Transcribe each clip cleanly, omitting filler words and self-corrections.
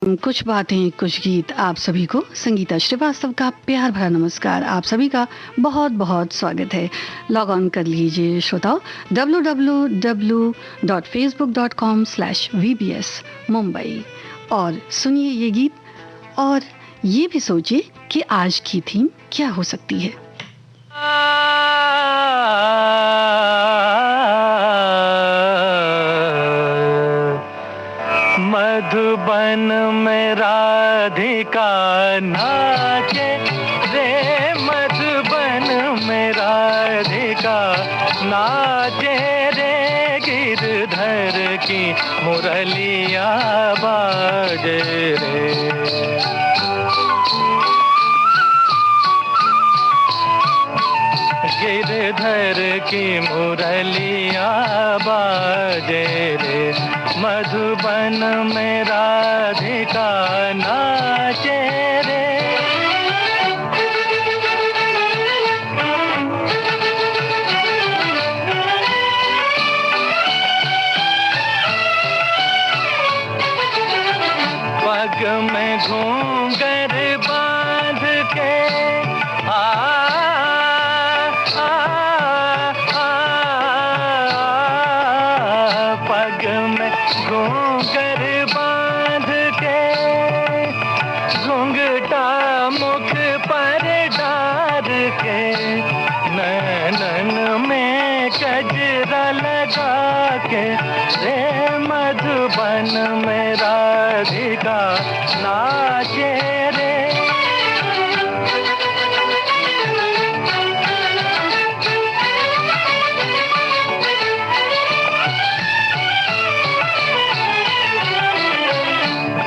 कुछ बातें कुछ गीत आप सभी को संगीता श्रीवास्तव का प्यार भरा नमस्कार। आप सभी का बहुत बहुत स्वागत है। लॉग ऑन कर लीजिए श्रोताओं www.facebook.com/vbs मुंबई और सुनिए ये गीत और ये भी सोचिए कि आज की थीम क्या हो सकती है। मधुबन में राधिका नाचे रे, मधुबन में राधिका नाचे रे, गिरधर की मुरलिया बाजे रे। गिरधर की मुरलिया बाजे रे, मधुबन में राधिका नाचे रे। पग में घूंघर बांध के पग में घूंघर बांध के, घूंघटा मुख पर डार के, नैनन में गजरा लगा के रे, मधुबन में राधिका नाचे रे।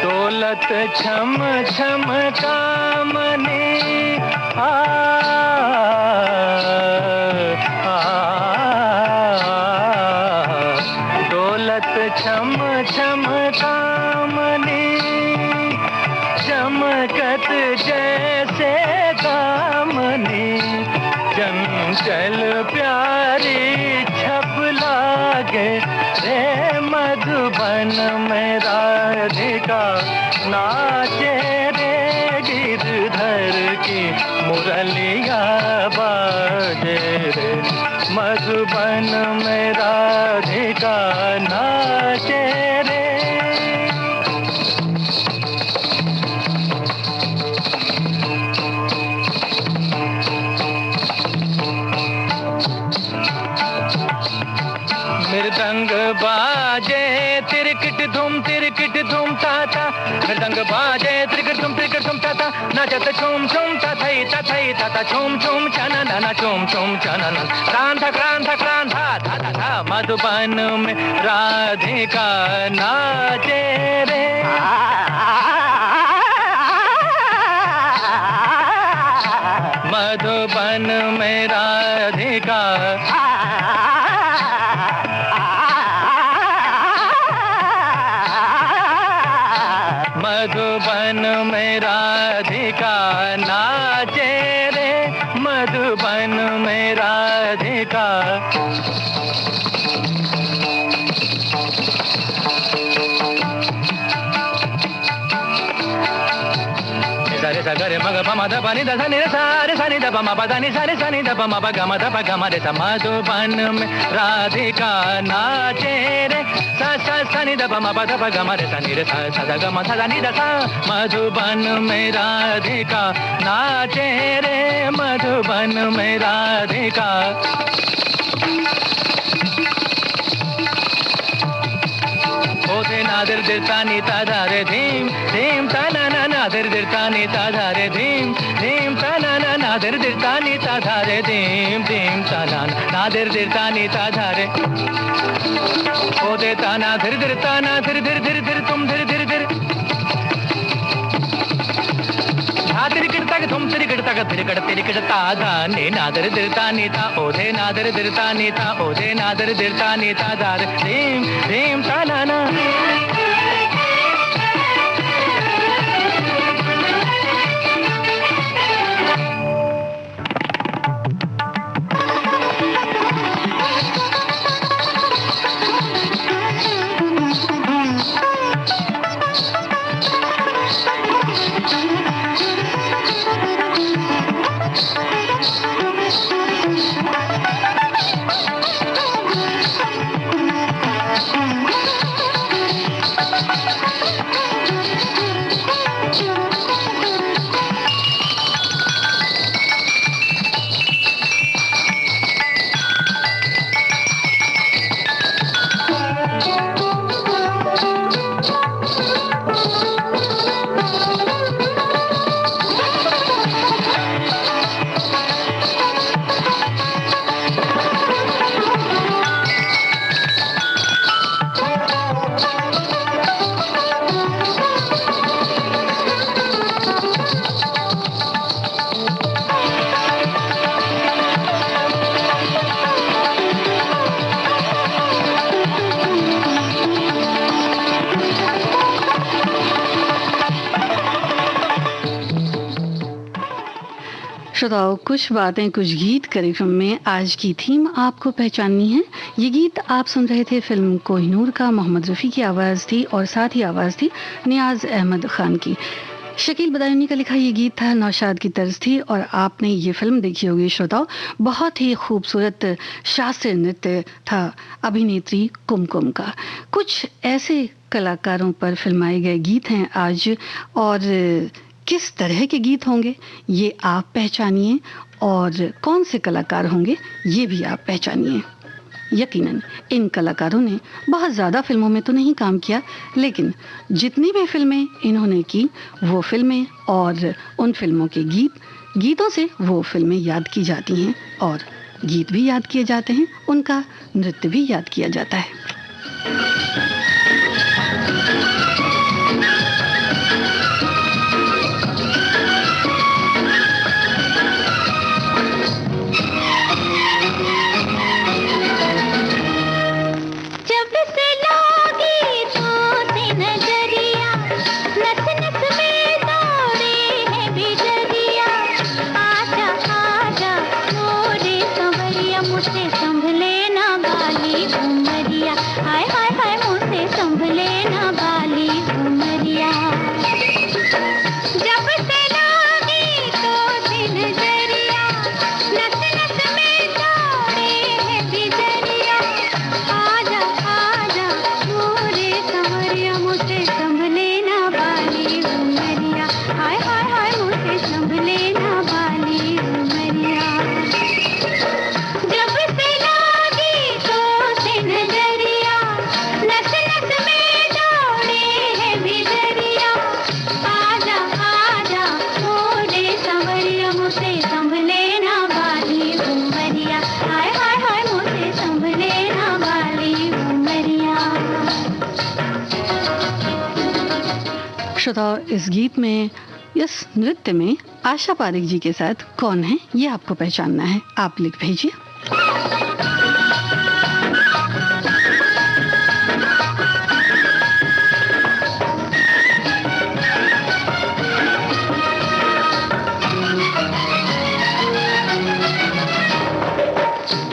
डोलत छम छम कामनी डोलत छम छम कामनी, चमकत जैसे दामनी, चंचल प्यारी छप लागे रे, मधुबन में राधिका नाचे रे, गिरधर की मुरलिया बाजे रे, मधुबन में राधिका नाचे रे। मृदंग बाजे तिरकिट धूम ताता, मृदंग बाजे तिरकिट धूम ताता, नचत छूम छूम तथई ताता, छूम छूम चनन छूम छूम चनन, क्रांता क्रांता क्रांता था था था, मधुबन में राधिका नाचे रे। मधुबन में राधिका मधुबन में राधिका नाचे रे, मधुबन में राधिका। सारे सगरे मग पम ध पनि ध नि रे सारे सनि ध पम प ध नि सारे सनि ध पम प ग म ध प ग म रे स, मधुबन में राधिका नाचे रे, स स सनि ध पम प ध प ग म रे स नि रे स स ध ग म ध नि ध स, मधुबन में राधिका नाचे रे, मधुबन में राधिका। ओथे नादर दिरतानी ताधा रे धीम धीम तना ना नादर दिरतानी ताधा रे धीम धीम तना ना नादर दिरतानी ताधा रे धीम धीम तना नादर दिरतानी ताधा रे। ओथे ताना धीर धीर ताना धीर धीर धीर धीर तुम धीर धीर धीर तिरकिड़ता तुम तिरकिड़ता तिरकिड़ता धा ने नादर दिरता नीता ओधे नादर दिरता नीता ओधे नादर दिरता नीता दार धीम धीम ता नाना। श्रोताओं, कुछ बातें कुछ गीत कार्यक्रम में आज की थीम आपको पहचाननी है। ये गीत आप सुन रहे थे फिल्म कोहिनूर का। मोहम्मद रफ़ी की आवाज़ थी और साथ ही आवाज़ थी नियाज़ अहमद खान की। शकील बदायूनी का लिखा ये गीत था, नौशाद की तर्ज थी और आपने ये फिल्म देखी होगी श्रोताओ। बहुत ही खूबसूरत शास्त्रीय नृत्य था अभिनेत्री कुमकुम का। कुछ ऐसे कलाकारों पर फिल्माए गए गीत हैं आज, और किस तरह के गीत होंगे ये आप पहचानिए, और कौन से कलाकार होंगे ये भी आप पहचानिए। यकीनन इन कलाकारों ने बहुत ज़्यादा फिल्मों में तो नहीं काम किया, लेकिन जितनी भी फिल्में इन्होंने की वो फिल्में और उन फिल्मों के गीतों से वो फिल्में याद की जाती हैं, और गीत भी याद किए जाते हैं, उनका नृत्य भी याद किया जाता है। श्रोताओ, इस गीत में, इस नृत्य में आशा पारेख जी के साथ कौन है ये आपको पहचानना है। आप लिख भेजिए।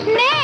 मैं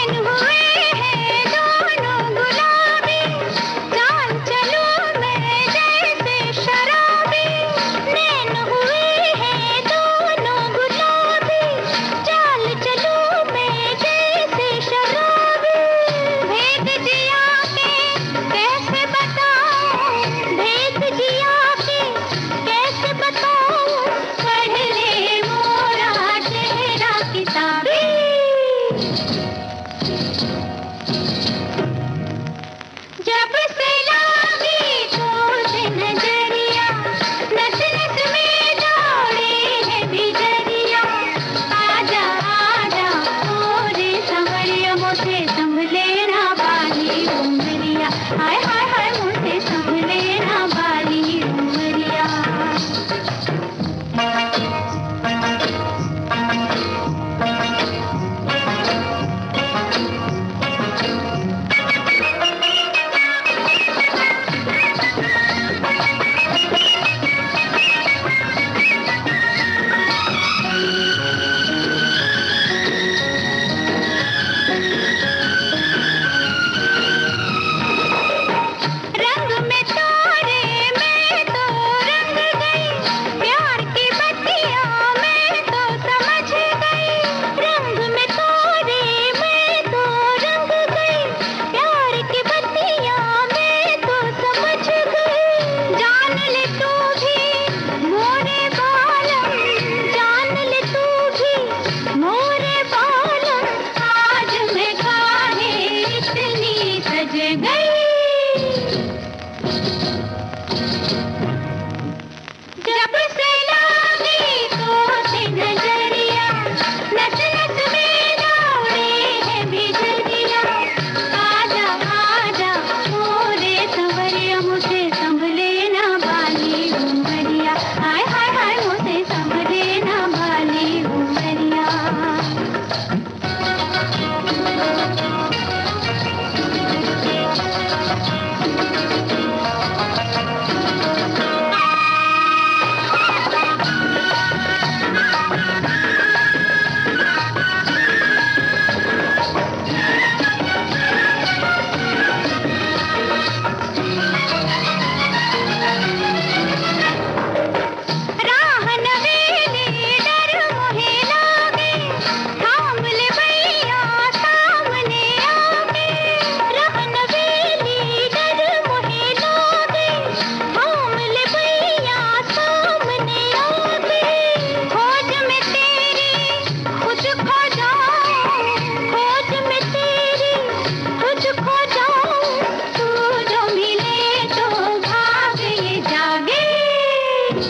जब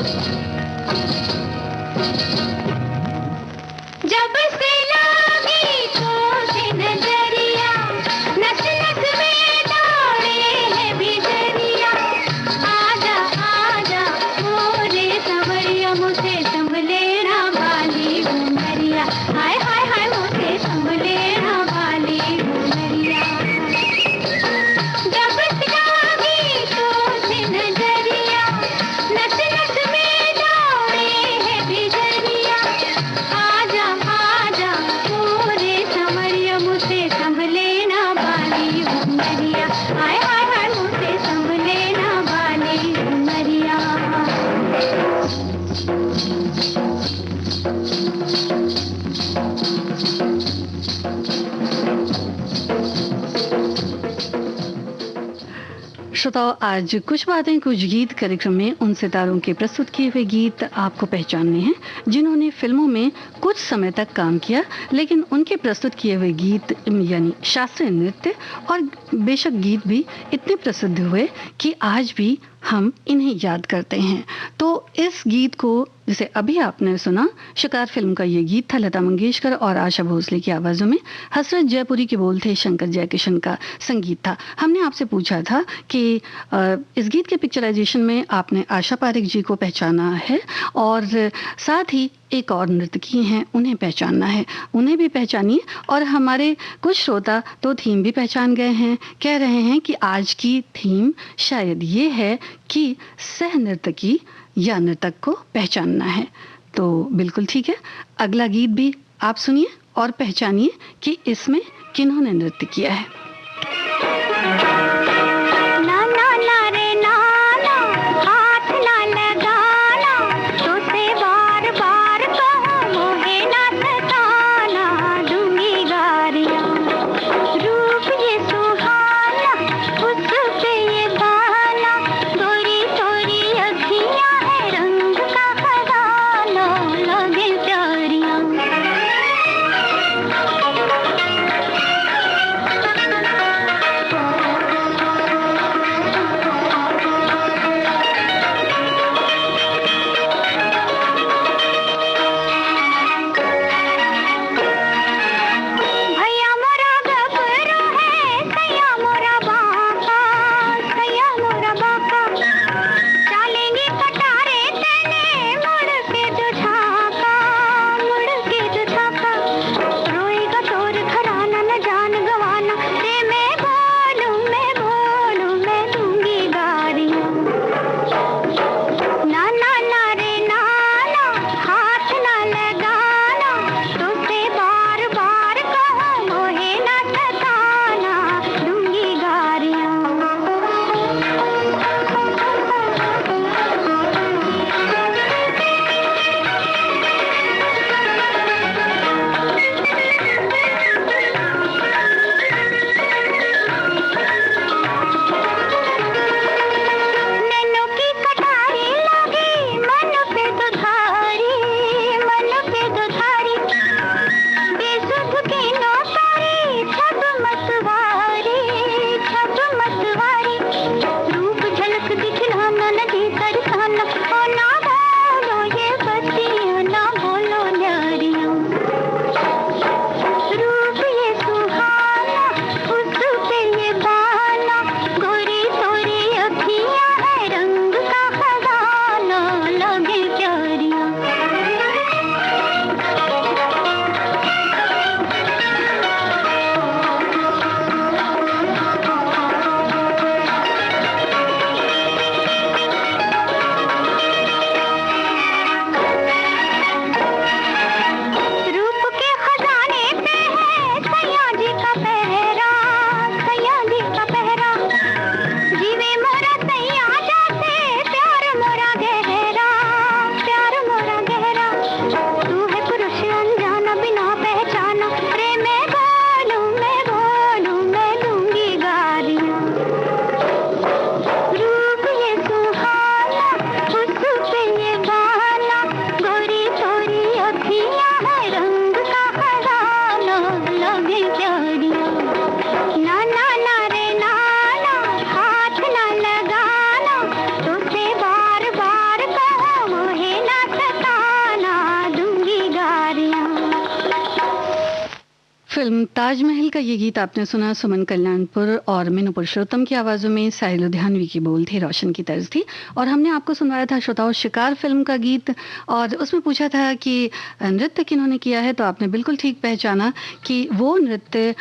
से लागी तो से नजरिया, नस नस में दौड़े है बिजरिया। आजा आजा मोरे संवरिया, मुझे संभले ना वाली उमरिया। हाय हाय हाय मुझे संभले ना वाली उमरिया। जब से लागी तो से नजरिया, नस नस में दौड़े है बिजरिया। आजा आजा मोरे संवरिया, मुझे संभले ना वाली उमरिया। हाय हाय हाय मुझे संभले ना वाली उमरिया। श्रोताओं, आज कुछ बातें कुछ गीत कार्यक्रम में उन सितारों के प्रस्तुत किए हुए गीत आपको पहचानने हैं जिन्होंने फिल्मों में कुछ समय तक काम किया, लेकिन उनके प्रस्तुत किए हुए गीत यानी शास्त्रीय नृत्य और बेशक गीत भी इतने प्रसिद्ध हुए कि आज भी हम इन्हें याद करते हैं। तो इस गीत को, जिसे अभी आपने सुना, शिकार फिल्म का ये गीत था। लता मंगेशकर और आशा भोसले की आवाज़ों में, हसरत जयपुरी के बोल थे, शंकर जयकिशन का संगीत था। हमने आपसे पूछा था कि इस गीत के पिक्चराइजेशन में आपने आशा पारेख जी को पहचाना है और साथ ही एक और नर्तकी हैं, उन्हें पहचानना है। उन्हें भी पहचानिए। और हमारे कुछ श्रोता तो थीम भी पहचान गए हैं, कह रहे हैं कि आज की थीम शायद ये है कि सह नर्तकी या नर्तक को पहचानना है। तो बिल्कुल ठीक है, अगला गीत भी आप सुनिए और पहचानिए कि इसमें किन्होंने नृत्य किया है। प्यारियां ताजमहल का ये गीत आपने सुना सुमन कल्याणपुर और मीनू पुरुषोत्तम की आवाज़ों में। साहिल लुधियानवी की बोल थे, रोशन की तर्ज थी। और हमने आपको सुनवाया था श्रोताओं शिकार फिल्म का गीत, और उसमें पूछा था कि नृत्य किन्होंने किया है, तो आपने बिल्कुल ठीक पहचाना कि वो नृत्य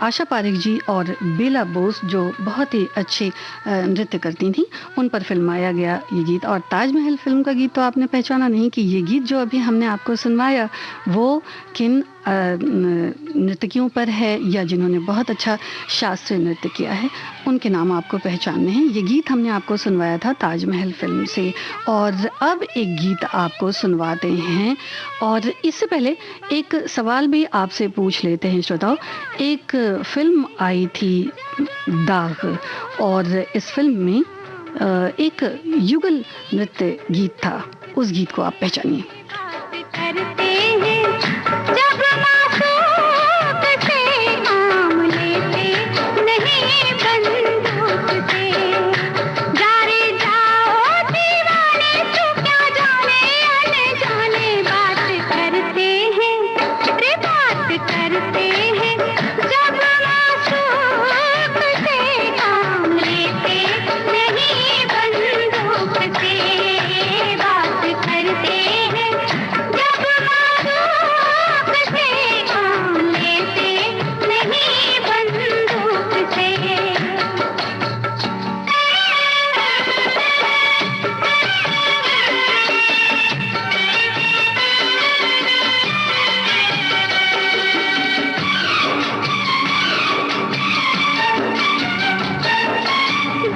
आशा पारेख जी और बेला बोस, जो बहुत ही अच्छे नृत्य करती थी, उन पर फिल्माया गया ये गीत। और ताजमहल फिल्म का गीत तो आपने पहचाना नहीं कि ये गीत जो अभी हमने आपको सुनवाया वो किन नर्तकियों पर है, या जिन्होंने बहुत अच्छा शास्त्रीय नृत्य किया है, उनके नाम आपको पहचानने हैं। ये गीत हमने आपको सुनवाया था ताजमहल फिल्म से। और अब एक गीत आपको सुनवाते हैं, और इससे पहले एक सवाल भी आपसे पूछ लेते हैं श्रोताओ। एक फिल्म आई थी दाग, और इस फिल्म में एक युगल नृत्य गीत था, उस गीत को आप पहचानिए। करते हैं जब मासूक से काम लेते नहीं बंदूक से, जा रे जाओ दीवाने तू क्या जाने अनजाने, बात करते हैं रे बात करते हैं जब मासूक से काम लेते नहीं बंदूक से, बात करते हैं जब मासूक से काम लेते नहीं बंदूक से।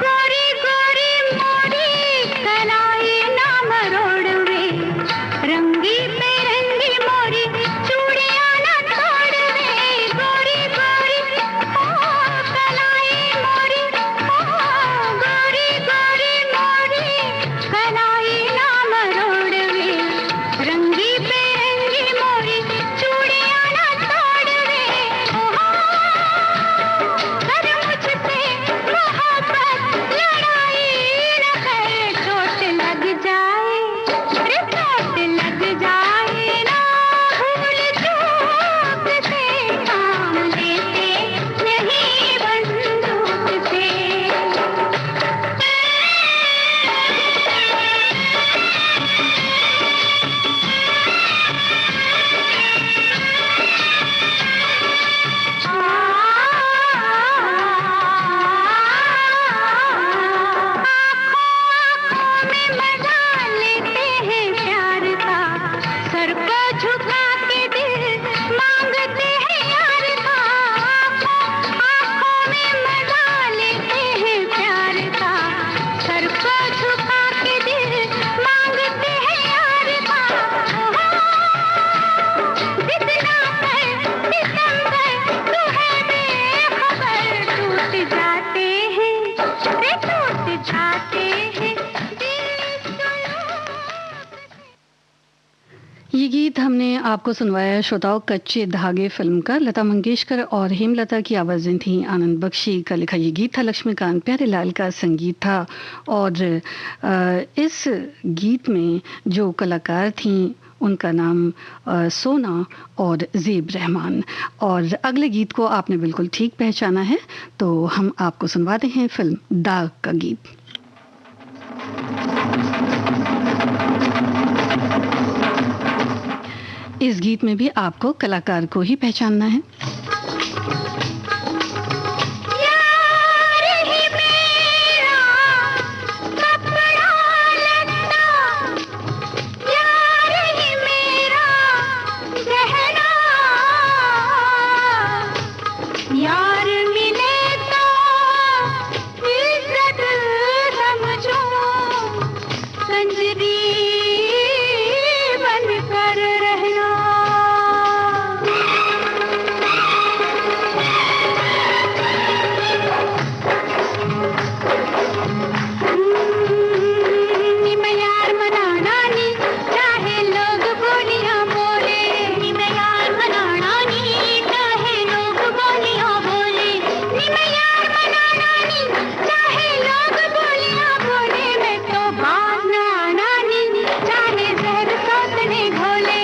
गोरी गोरी मोरी कलाई नाम रोड़वे, रंगी बेरंगी मोरी चूड़ियां न छोड़वे, गोरी गोरी ओ कलाई मोरी, ओ गोरी गोरी मोरी कलाई नाम रोड़वे, रंगी बेरंगी मोरी चूड़ियां न छोड़वे, कर मुझसे मोहब्बत लड़ाई न कर, चोट लग जाए रे चोट लग जाए ना, भूल चूक से काम लेते नहीं बंदूक से। आँखों में मजा लेते हैं प्यार का, सर को झुका के दिल मांगते हैं यार का, आँखों में मजा लेते हैं प्यार का, सर को झुका के दिल मांगते हैं यार का, जितना कर दिसंबर तू है बेखबर, टूट जाते हैं रे टूट जाते हैं दिल सुलूक। ये गीत हमने आपको सुनवाया श्रोताओं कच्चे धागे फिल्म का। लता मंगेशकर और हेमलता की आवाज़ें थीं, आनंद बख्शी का लिखा ये गीत था, लक्ष्मीकांत प्यारेलाल का संगीत था। और इस गीत में जो कलाकार थीं उनका नाम सोना और ज़ेब रहमान। और अगले गीत को आपने बिल्कुल ठीक पहचाना है, तो हम आपको सुनवाते हैं फिल्म दाग का गीत। इस गीत में भी आपको कलाकार को ही पहचानना है। यार ही मेरा कपड़ा लत्ता, यार ही मेरा गहना, यार मिले तो इज्जत समझो, कंजरी बन कर रहना। मैं यार मनाना नी चाहे लोग बोलियां बोले, मैं यार मनाना नी चाहे लोग बोलियां बोले, मैं यार मनाना नी चाहे लोग बोलियां बोले, मैं तो बाज ना आना नी चाहे जहर सोचने घोले।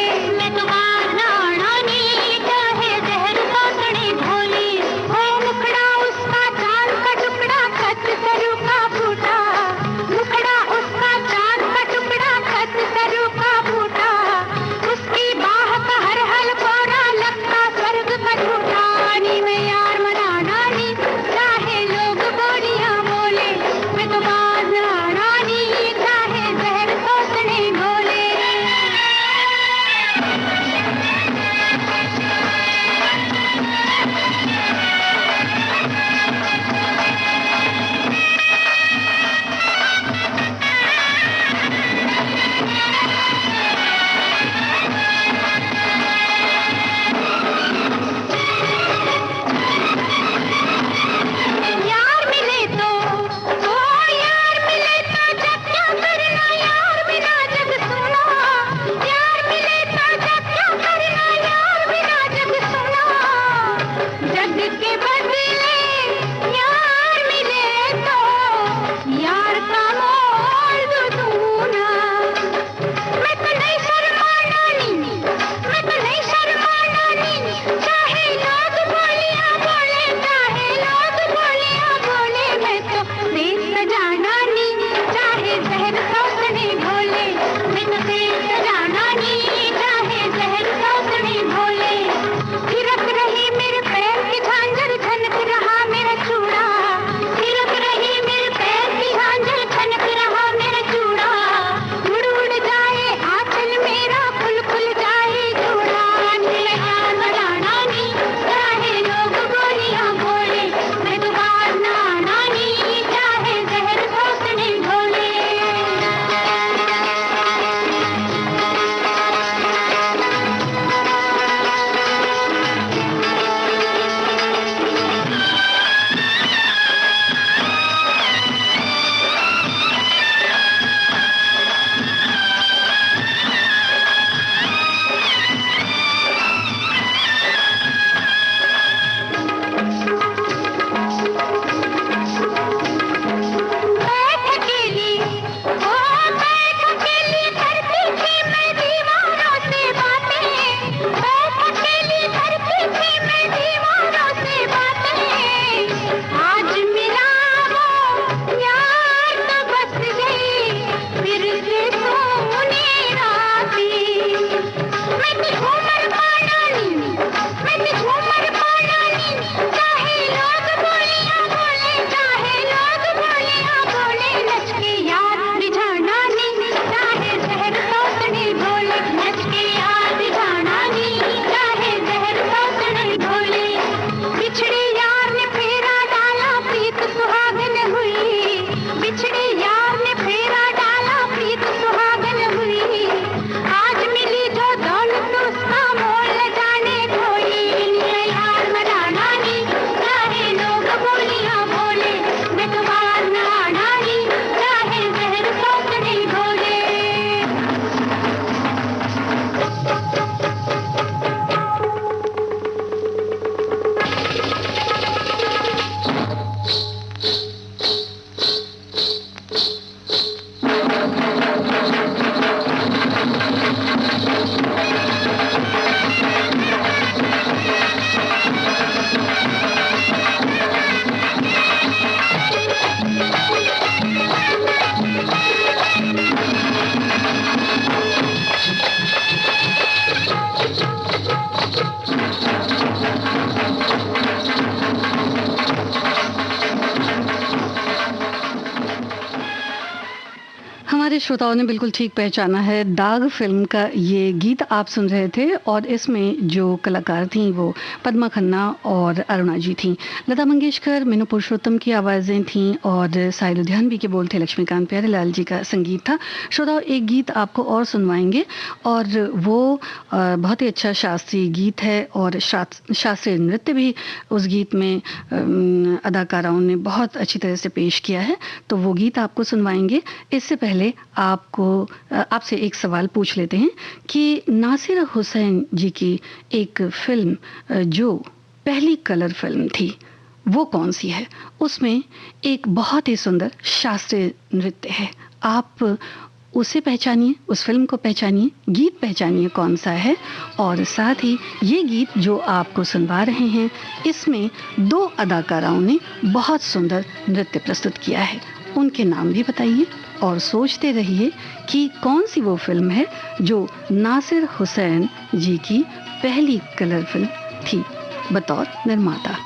श्रोताओं ने बिल्कुल ठीक पहचाना है, दाग फिल्म का ये गीत आप सुन रहे थे और इसमें जो कलाकार थीं वो पद्मा खन्ना और अरुणा जी थीं। लता मंगेशकर, मीनू पुरुषोत्तम की आवाज़ें थीं और साई लुधियानवी के बोल थे, लक्ष्मीकांत प्यारेलाल जी का संगीत था। श्रोताओं, एक गीत आपको और सुनवाएंगे और वो बहुत ही अच्छा शास्त्रीय गीत है और शास्त्रीय नृत्य भी उस गीत में अदाकाराओं ने बहुत अच्छी तरह से पेश किया है, तो वो गीत आपको सुनवाएंगे। इससे पहले आपसे एक सवाल पूछ लेते हैं कि नासिर हुसैन जी की एक फिल्म जो पहली कलर फिल्म थी वो कौन सी है? उसमें एक बहुत ही सुंदर शास्त्रीय नृत्य है, आप उसे पहचानिए, उस फिल्म को पहचानिए, गीत पहचानिए कौन सा है। और साथ ही ये गीत जो आपको सुनवा रहे हैं इसमें 2 अदाकाराओं ने बहुत सुंदर नृत्य प्रस्तुत किया है, उनके नाम भी बताइए और सोचते रहिए कि कौन सी वो फिल्म है जो नासिर हुसैन जी की पहली कलर फिल्म थी बतौर निर्माता।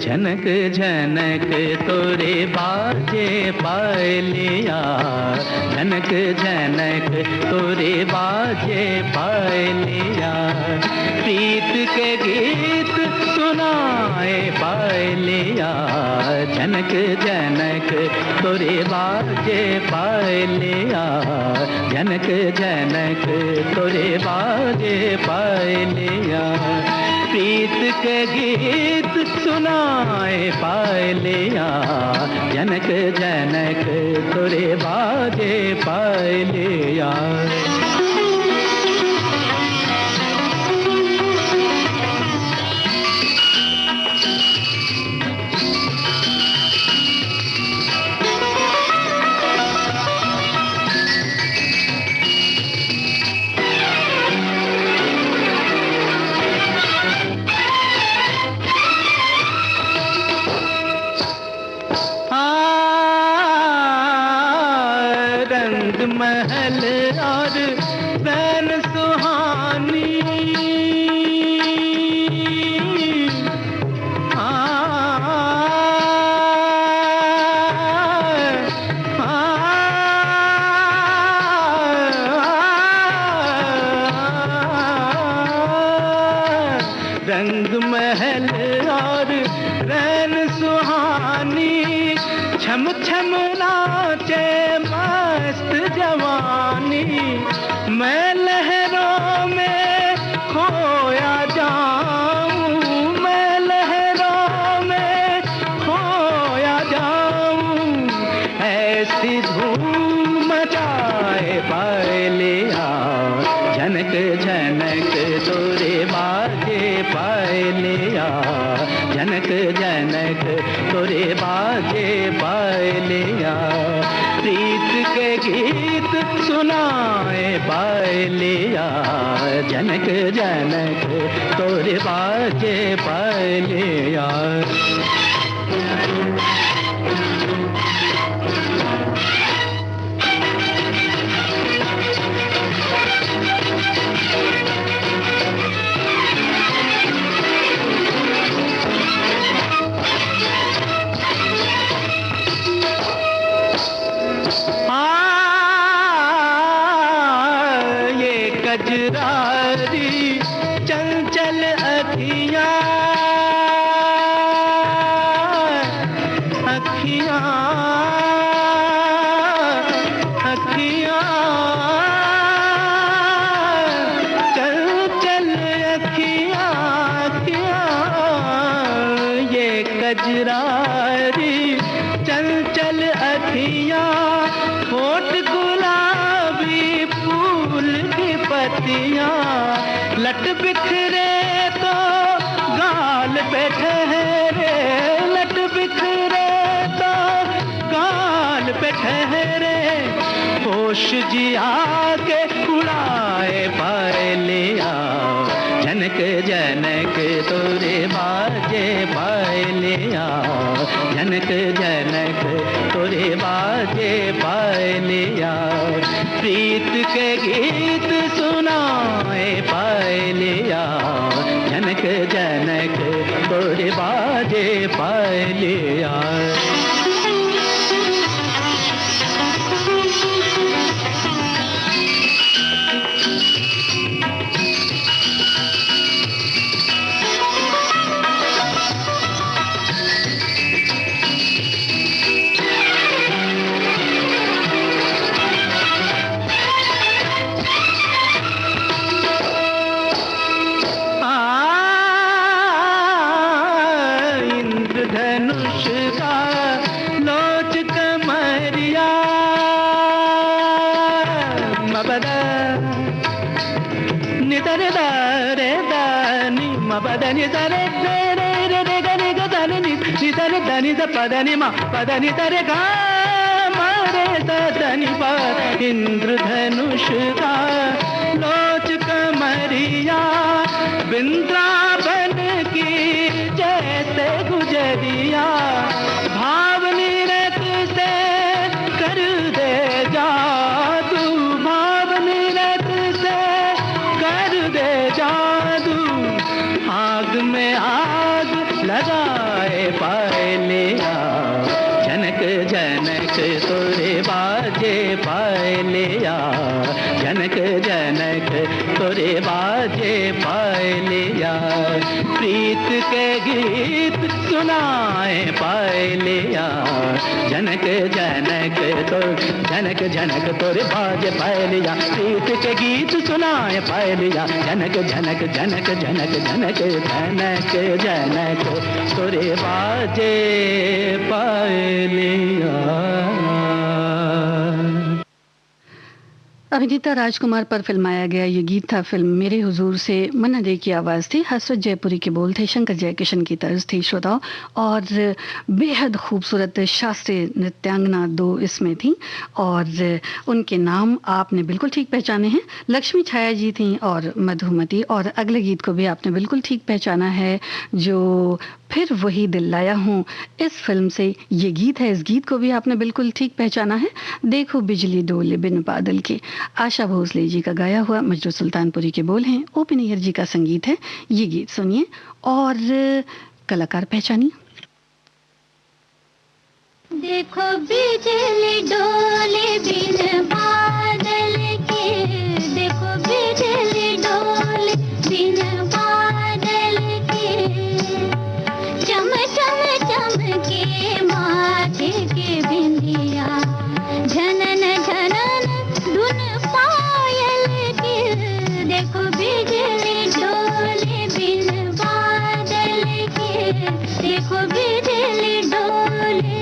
झनक झनक तोरे बाजे पायलिया, झनक झनक तोरे बाजे पायलिया, प्रीत के गीत सुनाए पायलिया, झनक झनक तोरे बाजे पायलिया, झनक झनक तोरे बाजे पायलिया, प्रीत के गीत सुनाए पायलिया, जनक जनक तोरे बाजे पायलिया। महल और बैन सुहानी, रंग महल और रैन सुहानी, छम छम नाचे मस्त जवानी, मैं लहरों में खोया जाऊं, मैं लहरों में खोया जाऊं, ऐसी धूम मचाए पायलिया, झनक झनक तोरे बाजे पायलिया, झनक झनक तोरे बाजे पायलिया, प्रीत के गीत सुनाए पायलिया, जनक जनक तोरे बाजे पायलिया। गजरारी चंचल अखियां, अखियां अखियां चंचल अखियां, अखियां ये गजरारी चंचल अखियां, होठ गुलाबी फूल की पत्ती, बिखरे तो गाल पे ठहरे, लट बिखरे तो गाल पे ठहरे, होश जिया के उड़ाए पायलिया, जनक जनक तोरे बाजे पायलिया, जनक जनक तोरे बाजे पायलिया, प्रीत के गीत सुनाए पायलिया, जनक जनक तोरे बाजे पायलिया। धनुष का लोच कमरिया, मबदा नितर दारे दानी मबदनी तरे रे रे रे गनि गदनि नितर दनि द पदनि मा पदनि तरे गा मारे दनि पा, इंद्रधनुष का लोच कमरिया, वृंदावन की जैसे गुजरिया, भावनी रत से कर दे जादू, भावनी रत से कर दे जादू, आग में आग लगाए पायलिया, जनक जनक तोरे बाजे पायलिया, जनक जनक तोरे बाजे पायलिया, प्रीत के गीत सुनाए पायलिया, जनक जनक तो जनक जनक तोरे बाजे पायलिया, प्रीत के गीत सुनाए पायलिया, जनक जनक जनक जनक जनक जनक जनक तोरे बाजे पायलिया। अभिनेता राजकुमार पर फिल्माया गया ये गीत था फिल्म मेरे हुजूर से। मन्ना डे की आवाज़ थी, हसरत जयपुरी के बोल थे, शंकर जयकिशन की तर्ज थी श्रोताओ, और बेहद खूबसूरत शास्त्रीय नृत्यांगना दो इसमें थी, और उनके नाम आपने बिल्कुल ठीक पहचाने हैं, लक्ष्मी छाया जी थी और मधुमती। और अगले गीत को भी आपने बिल्कुल ठीक पहचाना है, जो फिर वही दिल लाया हूँ इस फिल्म से ये गीत है। इस गीत को भी आपने बिल्कुल ठीक पहचाना है, देखो बिजली डोले बिन बादल के, आशा भोसले जी का गाया हुआ, मजरू सुल्तानपुरी के बोल हैं, ओ.पी. नैयर जी का संगीत है। ये गीत सुनिए और कलाकार पहचानिए। देखो बिजली डोले बिन बादल के, देखो बिजली डोले बिन बादल के, चम चम चमके माथे के बिंदिया, झनन झनन धुन पायल के, देखो बिजली डोले बिन बादल के, देखो बिजली डोले।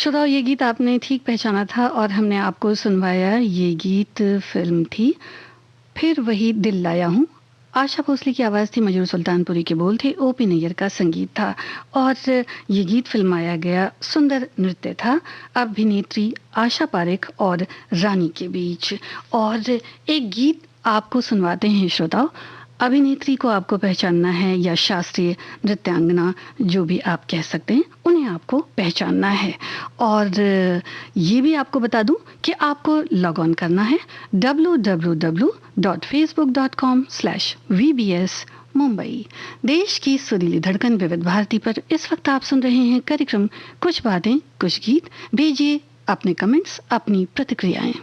श्रोताओं, ये गीत आपने ठीक पहचाना था और हमने आपको सुनवाया। ये गीत फिल्म थी फिर वही दिल लाया हूँ। आशा भोसले की आवाज़ थी, मजरूर सुल्तानपुरी के बोल थे, ओपी नैयर का संगीत था और ये गीत फिल्माया गया। सुंदर नृत्य था अभिनेत्री आशा पारेख और रानी के बीच। और एक गीत आपको सुनवाते हैं श्रोताओं। अभिनेत्री को आपको पहचानना है या शास्त्रीय नृत्यांगना, जो भी आप कह सकते हैं, उन्हें आपको पहचानना है। और ये भी आपको बता दूं कि आपको लॉग ऑन करना है www.facebook.com/vbs मुंबई। देश की सुरीली धड़कन विविध भारती पर इस वक्त आप सुन रहे हैं कार्यक्रम कुछ बातें कुछ गीत। भेजिए अपने कमेंट्स, अपनी प्रतिक्रियाएं।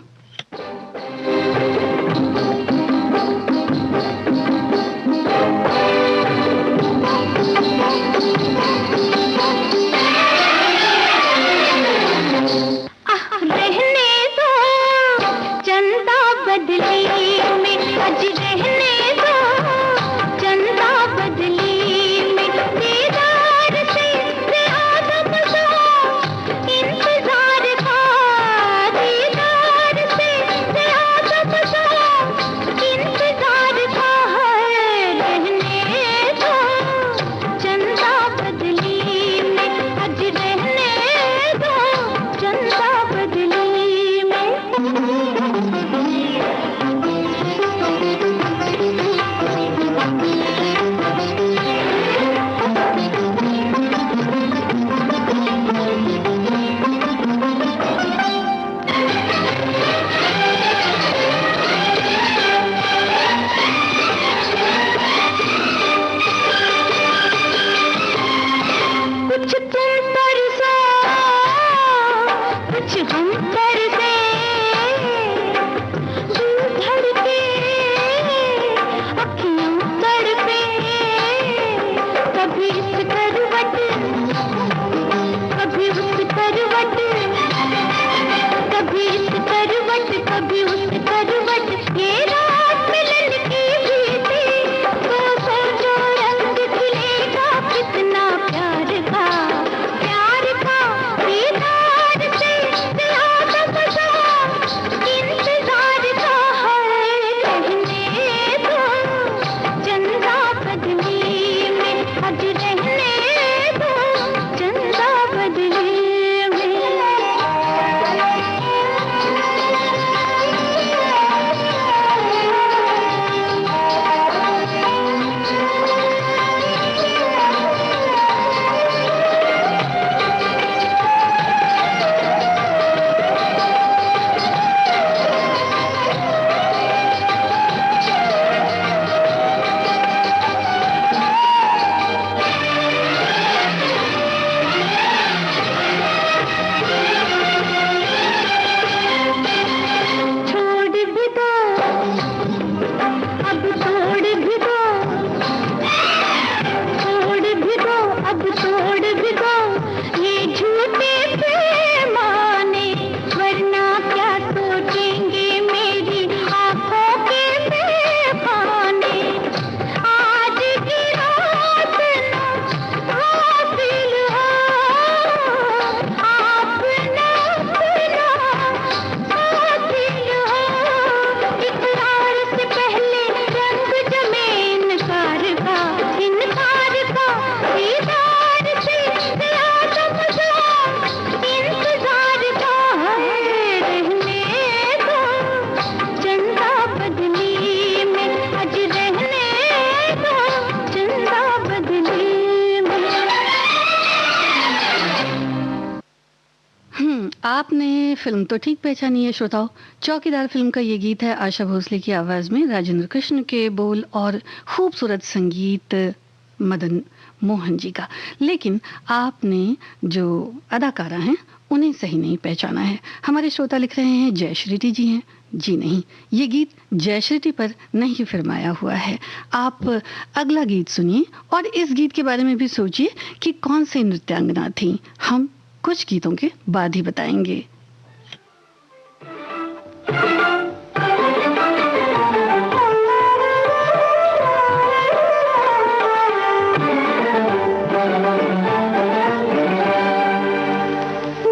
आपने फिल्म तो ठीक पहचानी है श्रोताओं। चौकीदार फिल्म का ये गीत है आशा भोसले की आवाज में, राजेंद्र कृष्ण के बोल और खूबसूरत संगीत मदन मोहन जी का। लेकिन आपने जो अदाकारा हैं उन्हें सही नहीं पहचाना है। हमारे श्रोता लिख रहे हैं जयश्रीति जी हैं। जी नहीं, ये गीत जयश्रीति पर नहीं फिल्माया हुआ है। आप अगला गीत सुनिए और इस गीत के बारे में भी सोचिए कि कौन सी नृत्यांगना थी। हम कुछ गीतों के बाद ही बताएंगे।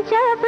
जब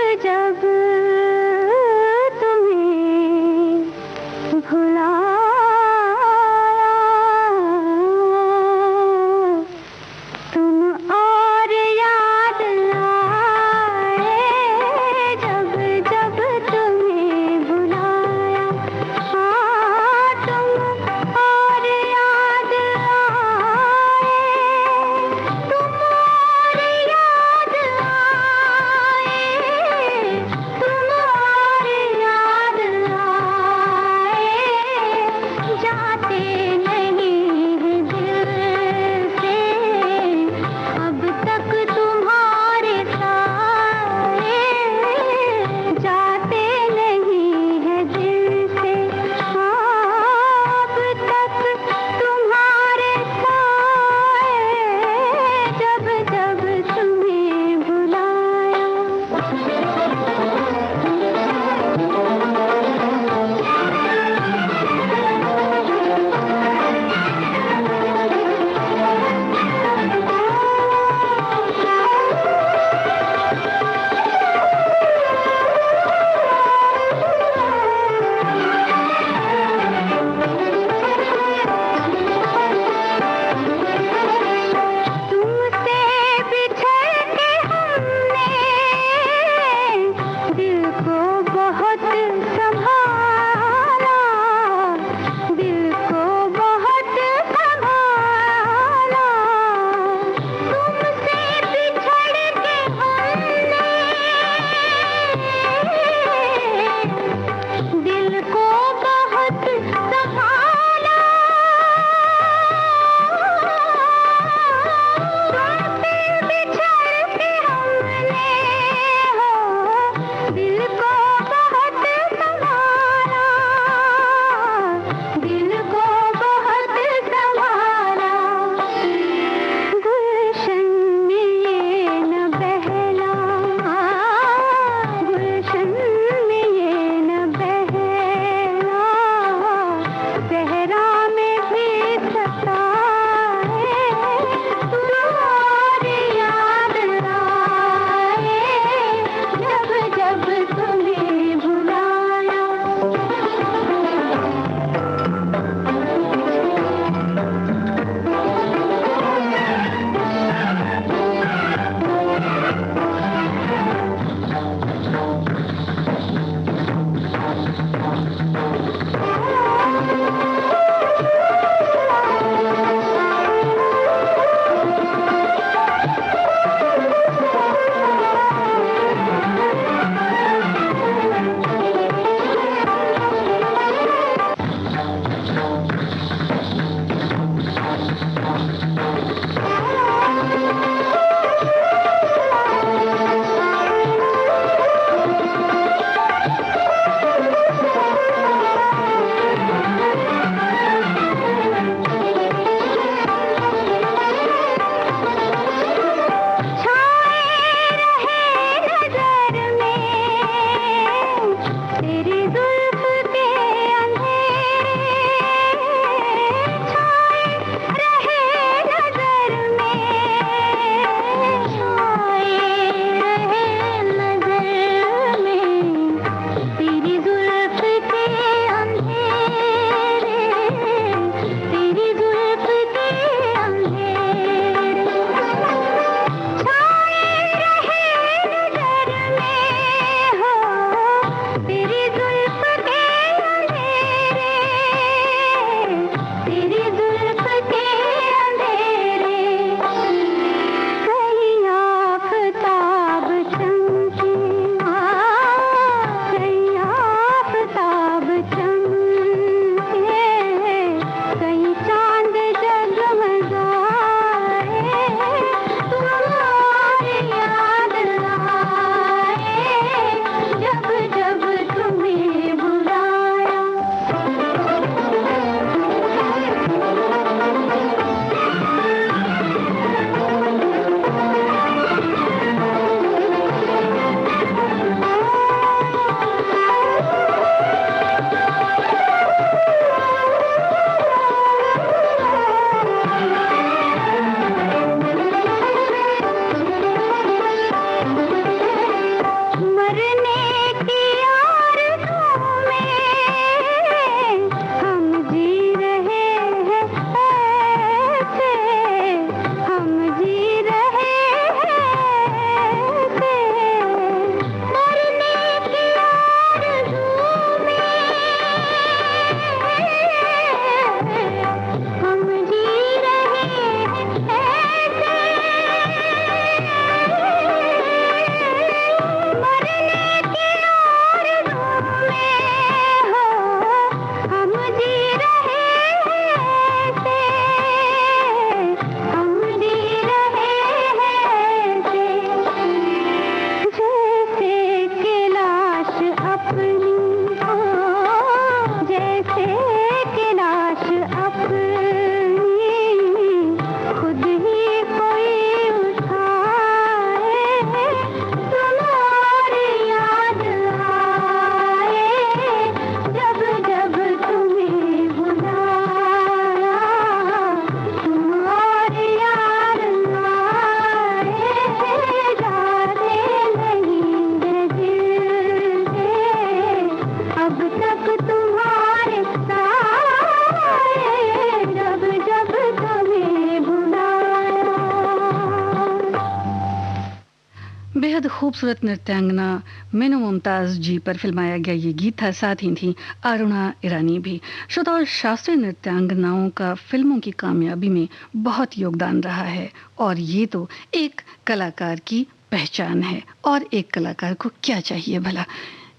बेहद खूबसूरत नृत्यांगना मीनू मुमताज़ जी पर फिल्माया गया ये गीत था। साथ ही थी अरुणा ईरानी भी। श्रोताओं, शास्त्रीय नृत्यांगनाओं का फिल्मों की कामयाबी में बहुत योगदान रहा है और ये तो एक कलाकार की पहचान है। और एक कलाकार को क्या चाहिए भला।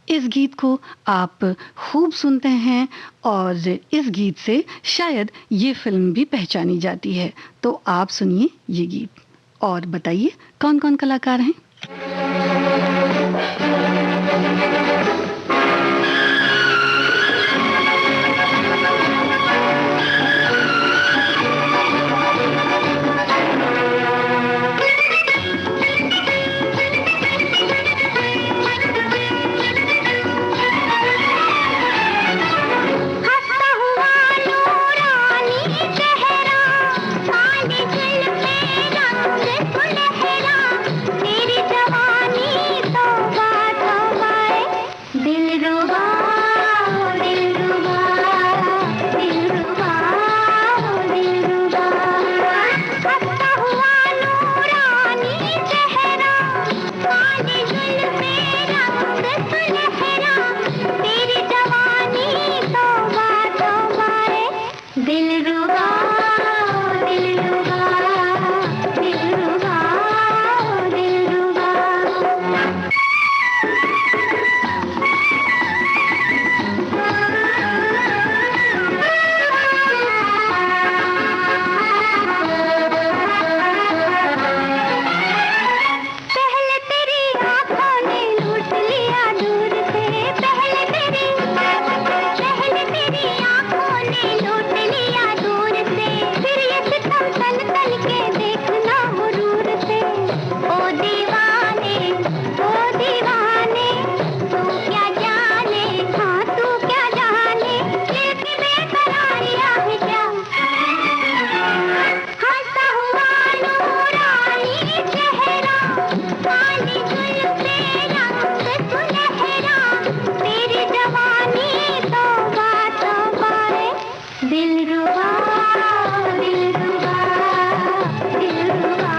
इस गीत को आप खूब सुनते हैं और इस गीत से शायद ये फिल्म भी पहचानी जाती है। तो आप सुनिए ये गीत और बताइए कौन कौन कलाकार हैं। तेरी जवानी तो दिलरुबा दिलरुबा दिलरुबा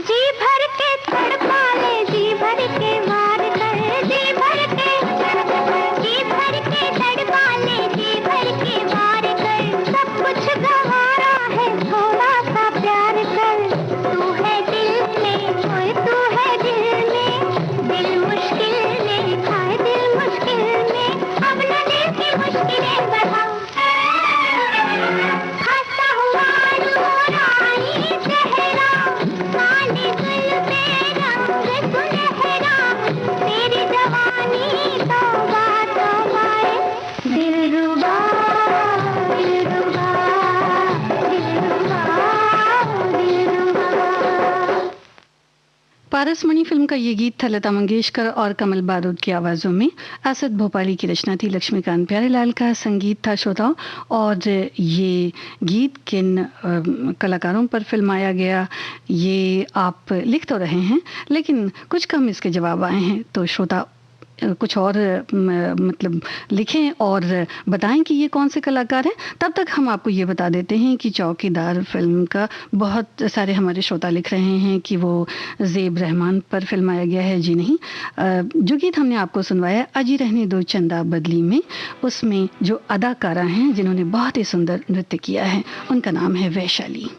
जी भर के तड़पा ले, जी भर के वार कर, जी भर के तड़पा ले, जी भर के वार कर। सब कुछ गंवारा है, थोड़ा सा प्यार कर। तू है दिल में, ओए तू है दिल में, दिल मुश्किल में, खाए दिल मुश्किल में। अब न दिल की मुश्किलें बढ़ा, हंसा हुआ नूरानी चेहरा, काले गुल पे रंग सुनहरा। तेरी जवानी तौबा तौबाए, दिलरुबा दिलरुबा दिलरुबा दिलरुबा। पारसमणि फिल्म का ये गीत था लता मंगेशकर और कमल बारूद की आवाज़ों में। असद भोपाली की रचना थी, लक्ष्मीकांत प्यारेलाल का संगीत था श्रोताओं। और ये गीत किन कलाकारों पर फिल्माया गया ये आप लिख तो रहे हैं, लेकिन कुछ कम इसके जवाब आए हैं। तो श्रोता कुछ और मतलब लिखें और बताएं कि ये कौन से कलाकार हैं। तब तक हम आपको ये बता देते हैं कि चौकीदार फिल्म का बहुत सारे हमारे श्रोता लिख रहे हैं कि वो ज़ेब रहमान पर फिल्माया गया है। जी नहीं, जो गीत हमने आपको सुनवाया अजी रहने दो चंदा बदली में, उसमें जो अदाकारा हैं जिन्होंने बहुत ही सुंदर नृत्य किया है उनका नाम है वैशाली।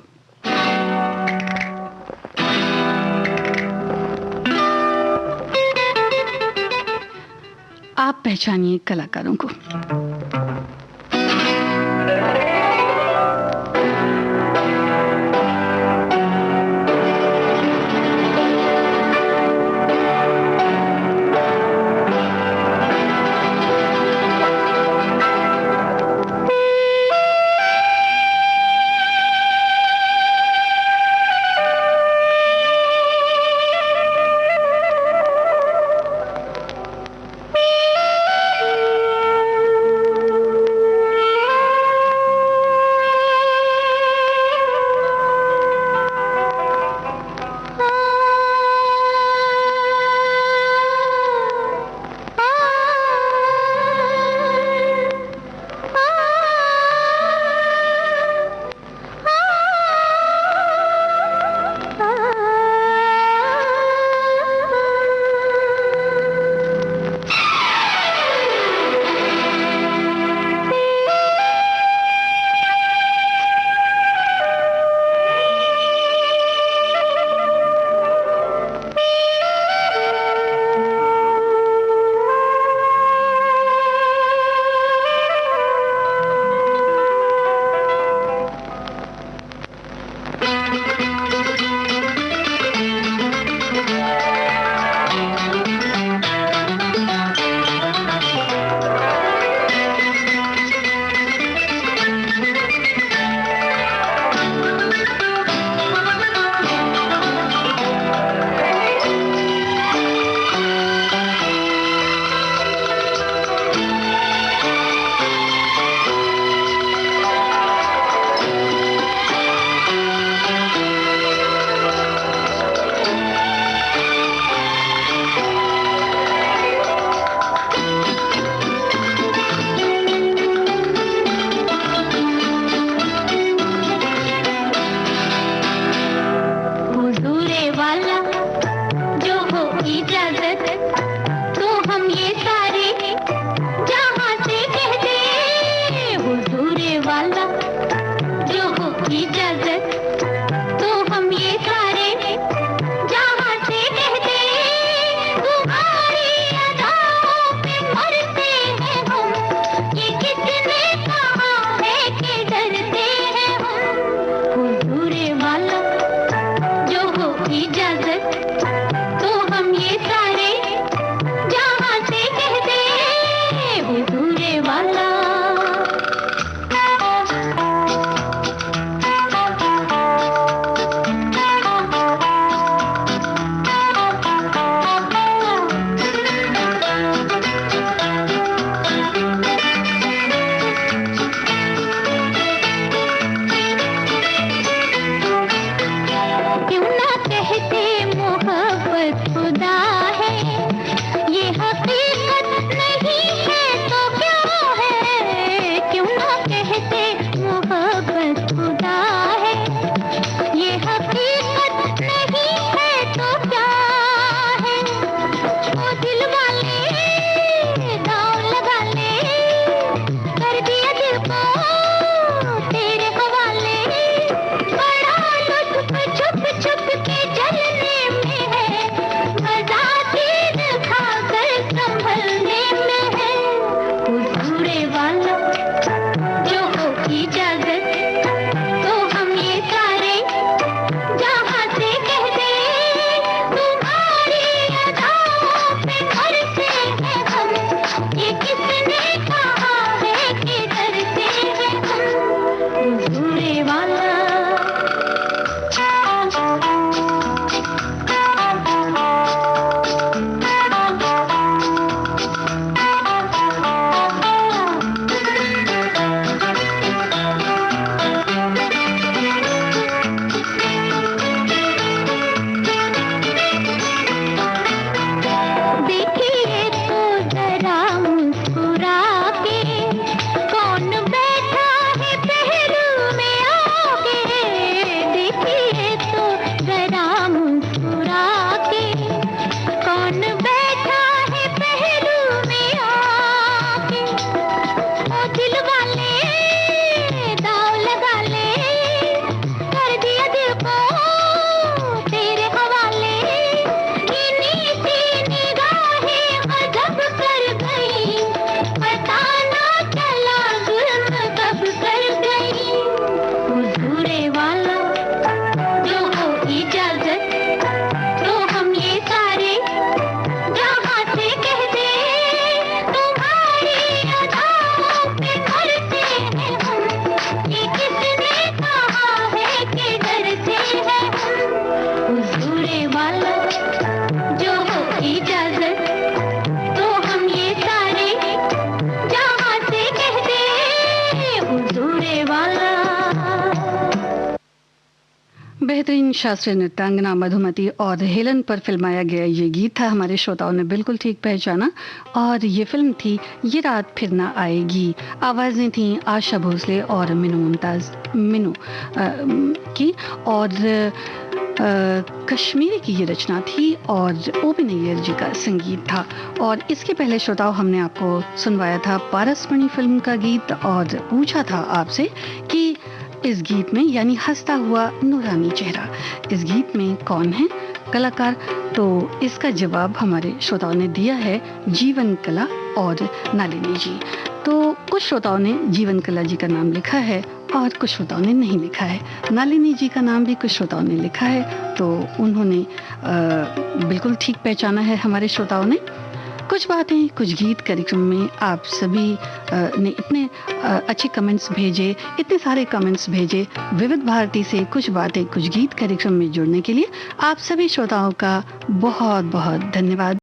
आप पहचानिए कलाकारों को। बेहतरीन शास्त्रीय नृत्यांगना मधुमती और हेलन पर फिल्माया गया ये गीत था। हमारे श्रोताओं ने बिल्कुल ठीक पहचाना और ये फिल्म थी ये रात फिर ना आएगी। आवाज़ें थीं आशा भोसले और मीनू की, और कश्मीरी की ये रचना थी और ओपी नैयर जी का संगीत था। और इसके पहले श्रोताओं हमने आपको सुनवाया था पारसमणि फिल्म का गीत और पूछा था आपसे कि इस गीत में, यानी हंसता हुआ नूरानी चेहरा, इस गीत में कौन है कलाकार? तो इसका जवाब हमारे श्रोताओं ने दिया है जीवन कला और नलिनी जी। तो कुछ श्रोताओं ने जीवन कला जी का नाम लिखा है और कुछ श्रोताओं ने नहीं लिखा है। नलिनी जी का नाम भी कुछ श्रोताओं ने लिखा है, तो उन्होंने बिल्कुल ठीक पहचाना है हमारे श्रोताओं ने। कुछ बातें कुछ गीत कार्यक्रम में आप सभी ने इतने अच्छे कमेंट्स भेजे, इतने सारे कमेंट्स भेजे विविध भारती से कुछ बातें कुछ गीत कार्यक्रम में जुड़ने के लिए आप सभी श्रोताओं का बहुत बहुत धन्यवाद।